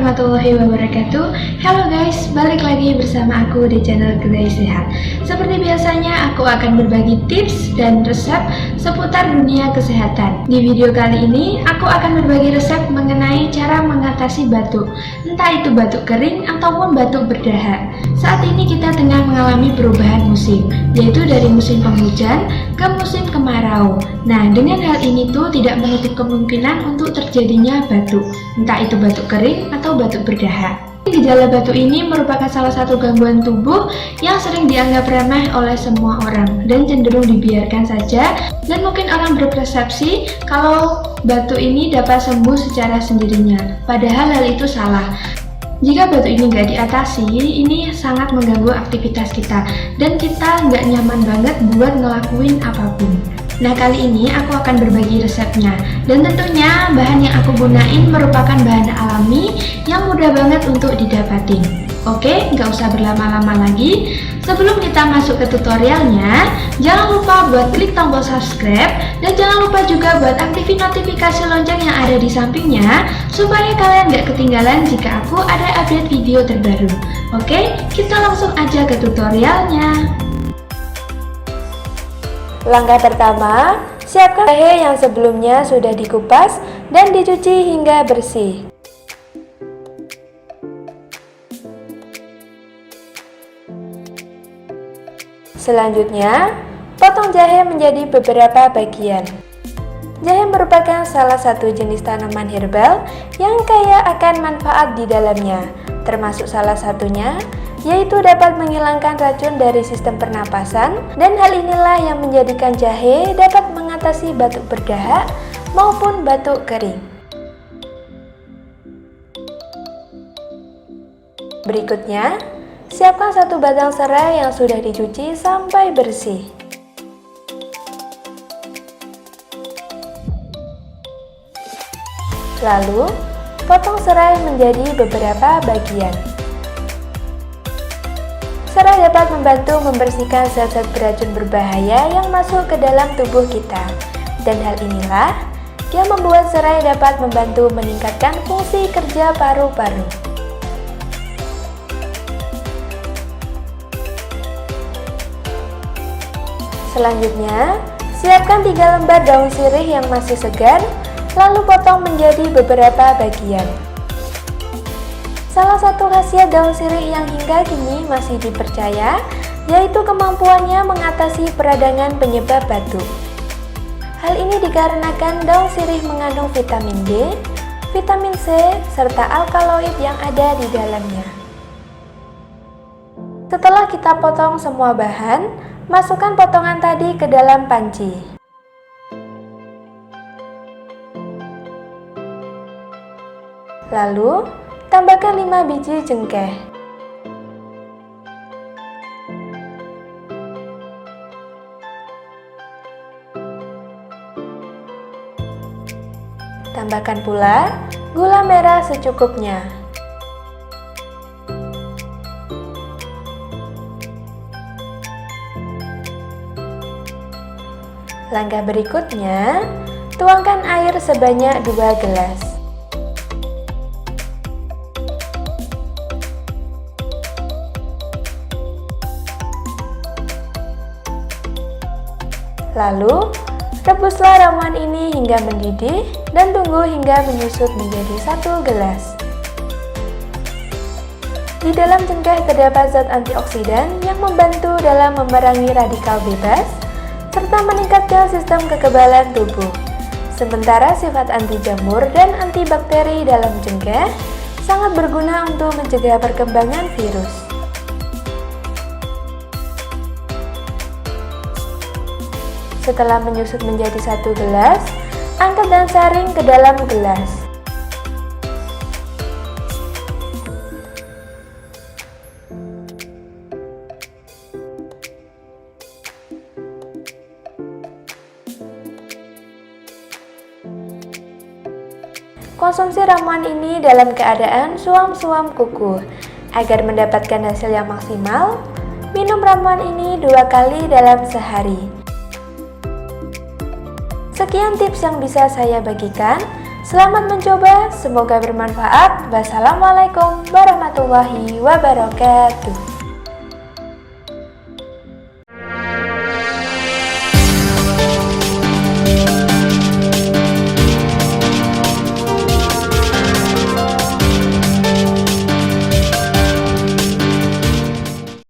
warahmatullahi wabarakatuh. Halo guys, balik lagi bersama aku di channel Kedai Sehat. Seperti biasanya, aku akan berbagi tips dan resep seputar dunia kesehatan. Di video kali ini, aku akan berbagi resep mengenai cara mengatasi batuk, entah itu batuk kering ataupun batuk berdahak. Saat ini kita tengah mengalami perubahan musim, yaitu dari musim penghujan ke musim kemarau. Nah, dengan hal ini tuh tidak menutup kemungkinan untuk terjadinya batuk, entah itu batuk kering atau batuk berdahak. Gejala batuk ini merupakan salah satu gangguan tubuh yang sering dianggap remeh oleh semua orang dan cenderung dibiarkan saja, dan mungkin orang berpersepsi kalau batuk ini dapat sembuh secara sendirinya, padahal hal itu salah. Jika batuk ini nggak diatasi, ini sangat mengganggu aktivitas kita dan kita nggak nyaman banget buat ngelakuin apapun. Nah, kali ini aku akan berbagi resepnya, dan tentunya bahan yang aku gunain merupakan bahan alami yang mudah banget untuk didapatin. Oke, nggak usah berlama-lama lagi. Sebelum kita masuk ke tutorialnya, jangan lupa buat klik tombol subscribe dan jangan lupa juga buat aktifin notifikasi lonceng yang ada di sampingnya supaya kalian nggak ketinggalan jika aku ada update video terbaru. Oke, kita langsung aja ke tutorialnya. Langkah pertama, siapkan jahe yang sebelumnya sudah dikupas dan dicuci hingga bersih. Selanjutnya, potong jahe menjadi beberapa bagian. Jahe merupakan salah satu jenis tanaman herbal yang kaya akan manfaat di dalamnya, termasuk salah satunya yaitu dapat menghilangkan racun dari sistem pernapasan, dan hal inilah yang menjadikan jahe dapat mengatasi batuk berdahak maupun batuk kering. Berikutnya, siapkan satu batang serai yang sudah dicuci sampai bersih. Lalu, potong serai menjadi beberapa bagian. Serai dapat membantu membersihkan zat-zat beracun berbahaya yang masuk ke dalam tubuh kita. Dan hal inilah yang membuat serai dapat membantu meningkatkan fungsi kerja paru-paru. Selanjutnya, siapkan 3 lembar daun sirih yang masih segar, lalu potong menjadi beberapa bagian. Salah satu khasiat daun sirih yang hingga kini masih dipercaya, yaitu kemampuannya mengatasi peradangan penyebab batuk. Hal ini dikarenakan daun sirih mengandung vitamin D, vitamin C, serta alkaloid yang ada di dalamnya. Setelah kita potong semua bahan, masukkan potongan tadi ke dalam panci. Lalu, tambahkan 5 biji cengkeh. Tambahkan pula gula merah secukupnya. Langkah berikutnya, tuangkan air sebanyak 2 gelas. Lalu, rebuslah ramuan ini hingga mendidih dan tunggu hingga menyusut menjadi 1 gelas. Di dalam cengkeh terdapat zat antioksidan yang membantu dalam memerangi radikal bebas serta meningkatkan sistem kekebalan tubuh. Sementara sifat anti jamur dan antibakteri dalam cengkeh sangat berguna untuk mencegah perkembangan virus. Setelah menyusut menjadi 1 gelas, angkat dan saring ke dalam gelas. Konsumsi ramuan ini dalam keadaan suam-suam kuku. Agar mendapatkan hasil yang maksimal, minum ramuan ini 2 kali dalam sehari. Sekian tips yang bisa saya bagikan. Selamat mencoba, semoga bermanfaat. Wassalamualaikum warahmatullahi wabarakatuh.